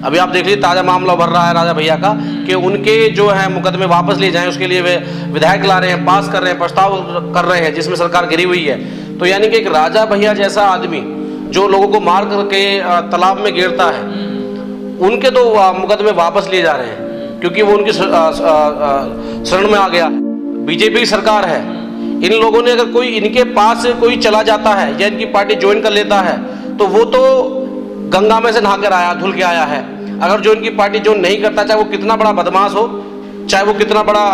अभी आप देख लीजिए ताज़ा मामला उभर रहा है राजा भैया का कि उनके जो है मुकदमे वापस लिए जाएं, उसके लिए वे विधायक ला रहे हैं, पास कर रहे हैं, प्रस्ताव कर रहे हैं, जिसमें सरकार गिरी हुई है। तो यानी कि एक राजा भैया जैसा आदमी जो लोगों को मार करके तालाब में गिरता है, उनके तो मुकदमे वापस लिए जा रहे हैं क्योंकि वो उनकी शरण में आ गया। बीजेपी की सरकार है, इन लोगों ने अगर कोई इनके पास से कोई चला जाता है या इनकी पार्टी ज्वाइन कर लेता है तो वो तो गंगा में से नहाकर आया, धुल के आया है। अगर जो इनकी पार्टी जो नहीं करता, चाहे वो कितना बड़ा बदमाश हो, चाहे वो कितना बड़ा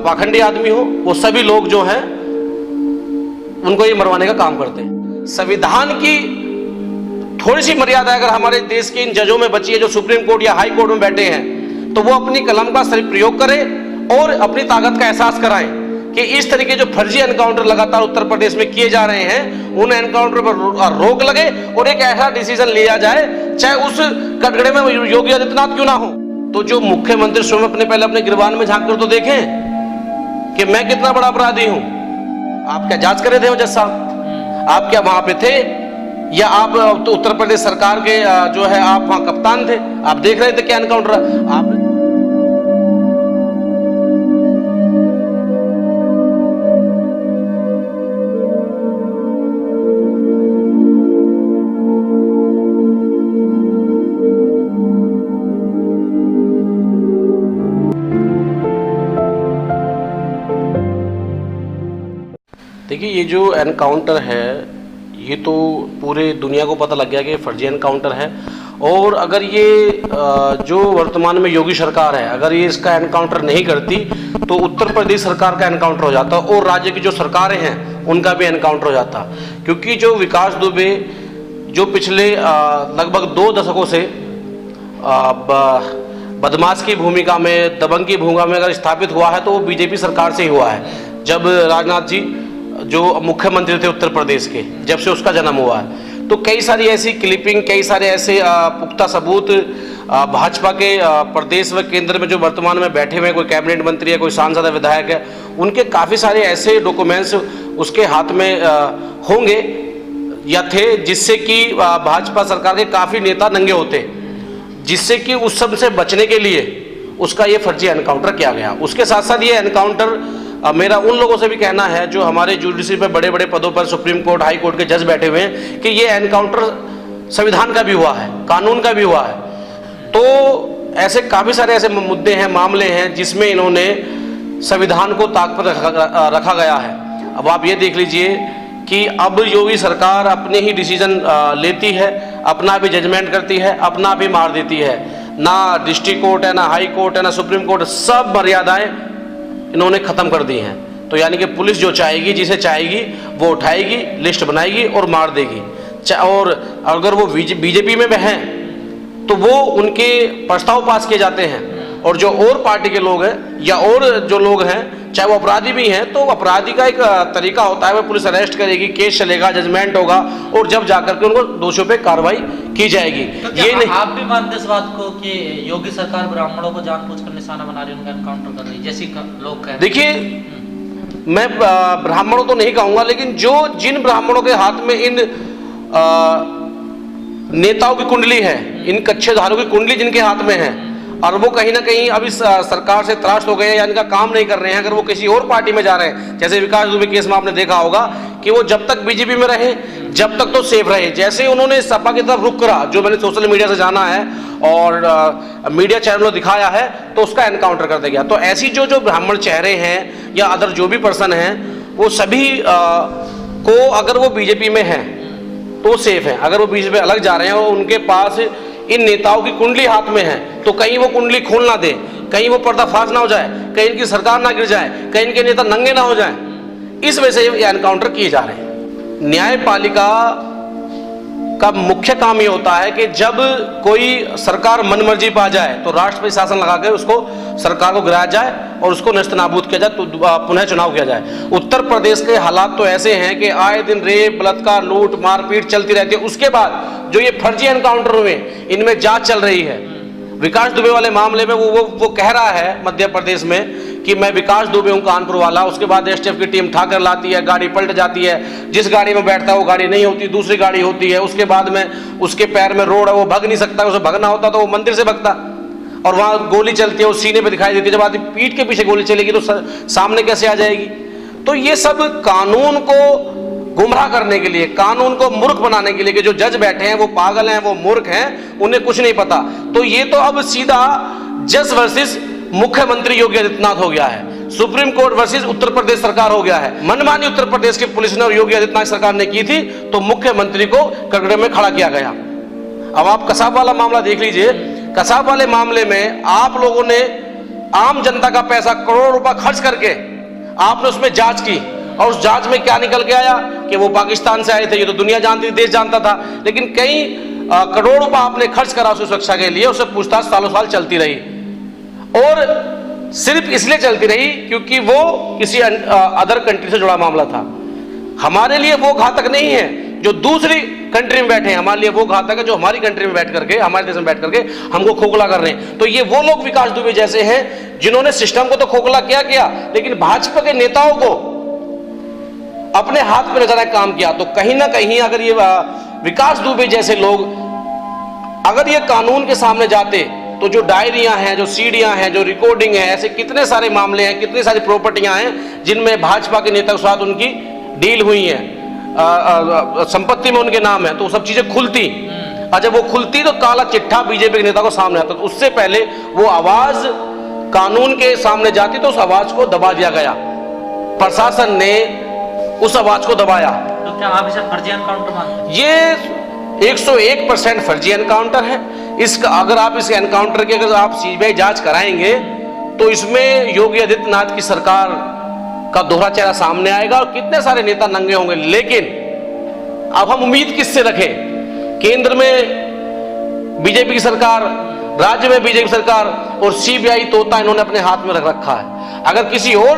पाखंडी आदमी हो, वो सभी लोग जो हैं उनको ये मरवाने का काम करते हैं। संविधान की थोड़ी सी मर्यादा अगर हमारे देश के इन जजों में बची है जो सुप्रीम कोर्ट या हाई कोर्ट में बैठे हैं, तो वो अपनी कलम का सही प्रयोग करें और अपनी ताकत का एहसास कराएं कि इस तरीके जो फर्जी एनकाउंटर लगातार उत्तर प्रदेश में किए जा रहे हैं, उन एनकाउंटर पर रोक लगे और एक ऐसा डिसीजन लिया जाए, चाहे उस कटघरे में योगी आदित्यनाथ क्यों ना हो। तो जो मुख्यमंत्री स्वयं पहले अपने गिरबान में झांक कर तो देखें कि मैं कितना बड़ा अपराधी हूं। आप क्या जांच कर रहे थे जज साहब? आप क्या वहां पे थे या आप तो उत्तर प्रदेश सरकार के जो है आप वहां कप्तान थे? आप देख रहे थे क्या एनकाउंटर? आप देखिए, ये जो एनकाउंटर है ये तो पूरे दुनिया को पता लग गया कि फर्जी एनकाउंटर है। और अगर ये जो वर्तमान में योगी सरकार है, अगर ये इसका एनकाउंटर नहीं करती तो उत्तर प्रदेश सरकार का एनकाउंटर हो जाता और राज्य की जो सरकारें हैं उनका भी एनकाउंटर हो जाता। क्योंकि जो विकास दुबे जो पिछले लगभग 2 दशकों से बदमाश की भूमिका में, दबंग की भूमिका में अगर स्थापित हुआ है तो वो बीजेपी सरकार से ही हुआ है। जब राजनाथ जी जो मुख्यमंत्री थे उत्तर प्रदेश के, जब से उसका जन्म हुआ है, तो कई सारी ऐसी क्लिपिंग, कई सारे ऐसे पुख्ता सबूत भाजपा के प्रदेश व केंद्र में जो वर्तमान में बैठे हुए कोई कैबिनेट मंत्री है, कोई सांसद है, विधायक है, उनके काफ़ी सारे ऐसे डॉक्यूमेंट्स उसके हाथ में होंगे या थे जिससे कि भाजपा सरकार के काफ़ी नेता नंगे होते, जिससे कि उस सब से बचने के लिए उसका ये फर्जी एनकाउंटर किया गया। उसके साथ साथ ये एनकाउंटर मेरा उन लोगों से भी कहना है जो हमारे जुडिशरी पे बड़े बड़े पदों पर सुप्रीम कोर्ट, हाई कोर्ट के जज बैठे हुए हैं कि ये एनकाउंटर संविधान का भी हुआ है, कानून का भी हुआ है। तो ऐसे काफ़ी सारे ऐसे मुद्दे हैं, मामले हैं जिसमें इन्होंने संविधान को ताक पर रखा गया है। अब आप ये देख लीजिए कि अब योगी सरकार अपने ही डिसीजन लेती है, अपना भी जजमेंट करती है, अपना भी मार देती है। ना डिस्ट्रिक्ट कोर्ट है, ना हाई कोर्ट है, ना सुप्रीम कोर्ट, सब मर्यादाएं इन्होंने ख़त्म कर दी हैं। तो यानी कि पुलिस जो चाहेगी, जिसे चाहेगी वो उठाएगी, लिस्ट बनाएगी और मार देगी। और अगर वो बीजेपी में हैं तो वो उनके प्रस्ताव पास किए जाते हैं, और जो और पार्टी के लोग हैं या और जो लोग हैं, चाहे वो अपराधी भी हैं, तो अपराधी का एक तरीका होता है, वो पुलिस अरेस्ट करेगी, केस चलेगा, जजमेंट होगा और जब जाकर के उनको दोषियों पे कार्रवाई की जाएगी। तो ये नहीं, आप भी मानते इस बात को कि योगी सरकार ब्राह्मणों को जानबूझकर निशाना बना रही है, उनका एनकाउंटर कर रही है, जैसे लोग कहते हैं? देखिए, मैं ब्राह्मणों तो नहीं कहूंगा, लेकिन जिन ब्राह्मणों के हाथ में इन नेताओं की कुंडली है, इन कच्छेधारों की कुंडली जिनके हाथ में है, और वो कहीं ना कहीं अभी सरकार से त्रास्त हो गए हैं या इनका काम नहीं कर रहे हैं, अगर वो किसी और पार्टी में जा रहे हैं, जैसे विकास दुबे केस में आपने देखा होगा कि वो जब तक बीजेपी में रहे, जब तक तो सेफ रहे। जैसे उन्होंने सपा की तरफ रुख करा, जो मैंने सोशल मीडिया से जाना है और मीडिया चैनलों में दिखाया है, तो उसका एनकाउंटर कर दिया गया। तो ऐसी जो ब्राह्मण चेहरे हैं या अदर जो भी पर्सन हैं, वो सभी को अगर वो बीजेपी में हैं तो सेफ है। अगर वो बीजेपी में अलग जा रहे हैं और उनके पास इन नेताओं की कुंडली हाथ में है, तो कहीं वो कुंडली खोल ना दे, कहीं वो पर्दाफाश ना हो जाए, कहीं इनकी सरकार ना गिर जाए, कहीं इनके नेता नंगे ना हो जाए, इस वजह से ये एनकाउंटर किए जा रहे हैं। न्यायपालिका का मुख्य काम ये होता है कि जब कोई सरकार मनमर्जी पा जाए तो राष्ट्रपति शासन लगाकर उसको सरकार को गिराया जाए और उसको नस्तनाबूद किया जाए, तो पुनः चुनाव किया जाए। उत्तर प्रदेश के हालात तो ऐसे हैं कि आए दिन रेप, बलात्कार, लूट, मारपीट चलती रहती है। उसके बाद जो ये फर्जी एनकाउंटर हुए, इनमें जांच चल रही है। विकास दुबे वाले मामले में वो कह रहा है मध्य प्रदेश में कि मैं विकास दुबे हूँ कानपुर वाला, उसके बाद एसटीएफ की टीम ठाकर लाती है, गाड़ी पलट जाती है, जिस गाड़ी में बैठता है वो गाड़ी नहीं होती, दूसरी गाड़ी होती है, उसके बाद में उसके पैर में रोड है, वो भग नहीं सकता, उसे भगना होता तो वो मंदिर से भगता, और वहाँ गोली चलती है, वो सीने पे दिखाई देती है, जब आदमी पीठ के पीछे गोली चलेगी तो सामने कैसे आ जाएगी। तो ये सब कानून को गुमराह करने के लिए, कानून को मूर्ख बनाने के लिए, कि जो जज बैठे हैं वो पागल हैं, वो मूर्ख हैं, उन्हें कुछ नहीं पता। तो ये तो अब सीधा जज वर्सेस मुख्यमंत्री योगी आदित्यनाथ हो गया है, supreme court versus Uttar Pradesh सरकार हो गया है। मनमानी उत्तर प्रदेश की पुलिस ने और योगी आदित्यनाथ सरकार ने की थी, तो मुख्यमंत्री को कटघरे में खड़ा किया गया। अब आप कसाब वाला मामला देख लीजिए। कसाब वाले मामले में आप लोगों ने आम जनता का पैसा करोड़ों रुपया खर्च करके आपने उसमें जांच की, और उस जांच में क्या निकल के आया कि वो पाकिस्तान से आए थे। ये तो दुनिया जानती थी, देश जानता था, लेकिन कई करोड़ रुपया आपने खर्च करा उसकी सुरक्षा के लिए। उससे पूछताछ सालों साल चलती रही, और सिर्फ इसलिए चलती रही क्योंकि वो किसी अदर कंट्री से जुड़ा मामला था। हमारे लिए वो घातक नहीं है जो दूसरी कंट्री में बैठे हैं, हमारे लिए वो घातक है जो हमारी कंट्री में बैठ करके, हमारे देश में बैठ करके हमको खोखला कर रहे हैं। तो ये वो लोग विकास दुबे जैसे हैं जिन्होंने सिस्टम को तो खोखला किया, लेकिन भाजपा के नेताओं को अपने हाथ में लेकर काम किया। तो कहीं ना कहीं अगर ये विकास दुबे जैसे लोग अगर ये कानून के सामने जाते, तो जो डायरियां हैं, जो सीडियां हैं, जो रिकॉर्डिंग है, ऐसे कितने सारे मामले हैं, कितनी सारी प्रॉपर्टियां हैं जिनमें भाजपा के नेता के साथ उनकी डील हुई है, संपत्ति में उनके नाम है, तो सब चीजें खुलती। और जब वो खुलती तो काला चिट्ठा बीजेपी के नेता को सामने आता। तो उससे पहले वो आवाज कानून के सामने जाती, तो उस आवाज को दबा दिया गया, प्रशासन ने उस आवाज को दबाया। तो क्या आप इसे फर्जी एनकाउंटर मानते हैं? ये 101% फर्जी एनकाउंटर है। इसका अगर आप इस एनकाउंटर की अगर आप सीबीआई जांच कराएंगे तो इसमें योगी आदित्यनाथ की सरकार का दोहरा चेहरा सामने आएगा, और कितने सारे नेता नंगे होंगे। लेकिन अब हम उम्मीद किससे रखें? केंद्र में बीजेपी की सरकार, राज्य में बीजेपी सरकार, और सीबीआई तोता इन्होंने अपने हाथ में रख रखा है। अगर किसी और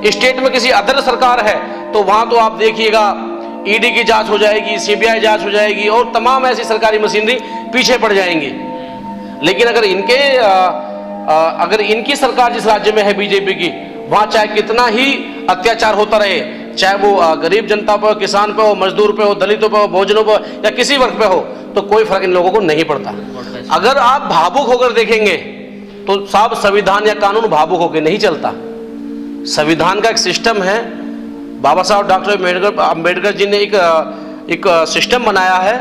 स्टेट में किसी अदर सरकार है तो वहां तो आप देखिएगा ईडी की जांच हो जाएगी, सीबीआई जांच हो जाएगी, और तमाम ऐसी सरकारी मशीनरी पीछे पड़ जाएंगी। लेकिन अगर इनकी सरकार जिस राज्य में है बीजेपी की, वहां चाहे कितना ही अत्याचार होता रहे, चाहे वो गरीब जनता पे हो, किसान पे हो, मजदूर पे हो, दलितों पे हो, भोजनों पे हो, या किसी वर्ग पे हो, तो कोई फर्क इन लोगों को नहीं पड़ता। अगर आप भावुक होकर देखेंगे तो साहब संविधान या कानून भावुक होकर नहीं चलता। संविधान का एक सिस्टम है, बाबा साहब डॉक्टर अम्बेडकर जी ने एक सिस्टम बनाया है।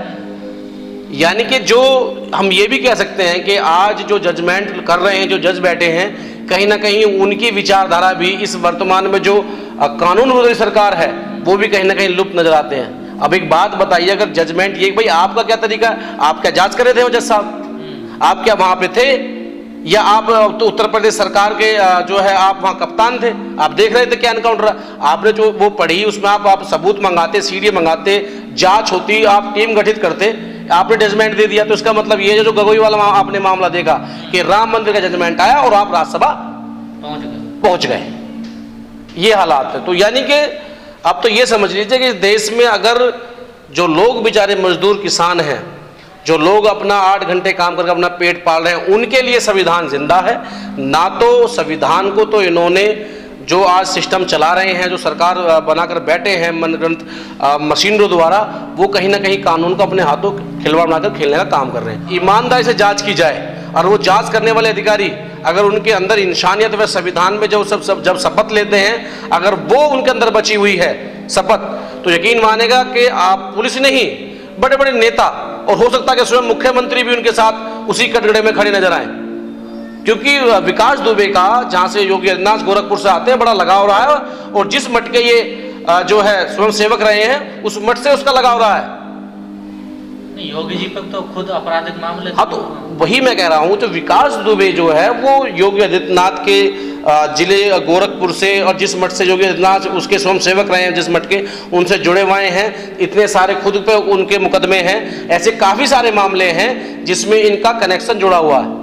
यानी कि जो हम ये भी कह सकते हैं कि आज जो जजमेंट कर रहे हैं, जो जज बैठे हैं, कहीं ना कहीं उनकी विचारधारा भी इस वर्तमान में जो कानून विरोधी सरकार है वो भी कहीं ना कहीं लुप्त नजर आते हैं। अब एक बात बताइए, अगर जजमेंट ये, भाई आपका क्या तरीका है? आप क्या जांच कर रहे थे जज साहब? आप क्या वहां पे थे, या आप तो उत्तर प्रदेश सरकार के जो है आप वहां कप्तान थे? आप देख रहे थे क्या एनकाउंटर? आपने जो वो पढ़ी उसमें आप सबूत मंगाते, सीडी मंगाते, जांच होती, आप टीम गठित करते, आपने जजमेंट दे दिया। तो इसका मतलब ये जो गगोई वाला आपने मामला देखा कि राम मंदिर का जजमेंट आया और आप राज्यसभा पहुंच गए, ये हालात है। तो यानी कि अब तो ये समझ लीजिए कि देश में अगर जो लोग बेचारे मजदूर किसान हैं, जो लोग अपना 8 घंटे काम करके अपना पेट पाल रहे हैं, उनके लिए संविधान जिंदा है। ना तो संविधान को तो इन्होंने जो आज सिस्टम चला रहे हैं, जो सरकार बनाकर बैठे हैं मनगढ़ंत मशीनरों द्वारा, वो कहीं ना कहीं कानून को अपने हाथों खिलवाड़ बनाकर खेलने का काम कर रहे हैं। ईमानदारी से जांच की जाए, और वो जांच करने वाले अधिकारी अगर उनके अंदर इंसानियत व संविधान में जो जब शपथ लेते हैं, अगर वो उनके अंदर बची हुई है शपथ, तो यकीन मानेगा कि आप पुलिस नहीं, बड़े बड़े नेता, और हो सकता है कि स्वयं मुख्यमंत्री भी उनके साथ उसी कटघरे में खड़े नजर आए। क्योंकि विकास दुबे का, जहां से योगी आदित्यनाथ गोरखपुर से आते हैं, बड़ा लगाव रहा है, और जिस मठ के ये जो है स्वयं सेवक रहे हैं, उस मठ से उसका लगाव रहा है। योगी जी पर तो खुद आपराधिक मामले। हाँ, तो वही मैं कह रहा हूं, तो विकास दुबे जो है वो योगी आदित्यनाथ के जिले गोरखपुर से, और जिस मठ से योगी आदित्यनाथ उसके स्वयं सेवक रहे हैं, जिस मठ के, उनसे जुड़े हुए हैं। इतने सारे खुद पे उनके मुकदमे हैं, ऐसे काफी सारे मामले हैं जिसमें इनका कनेक्शन जुड़ा हुआ है।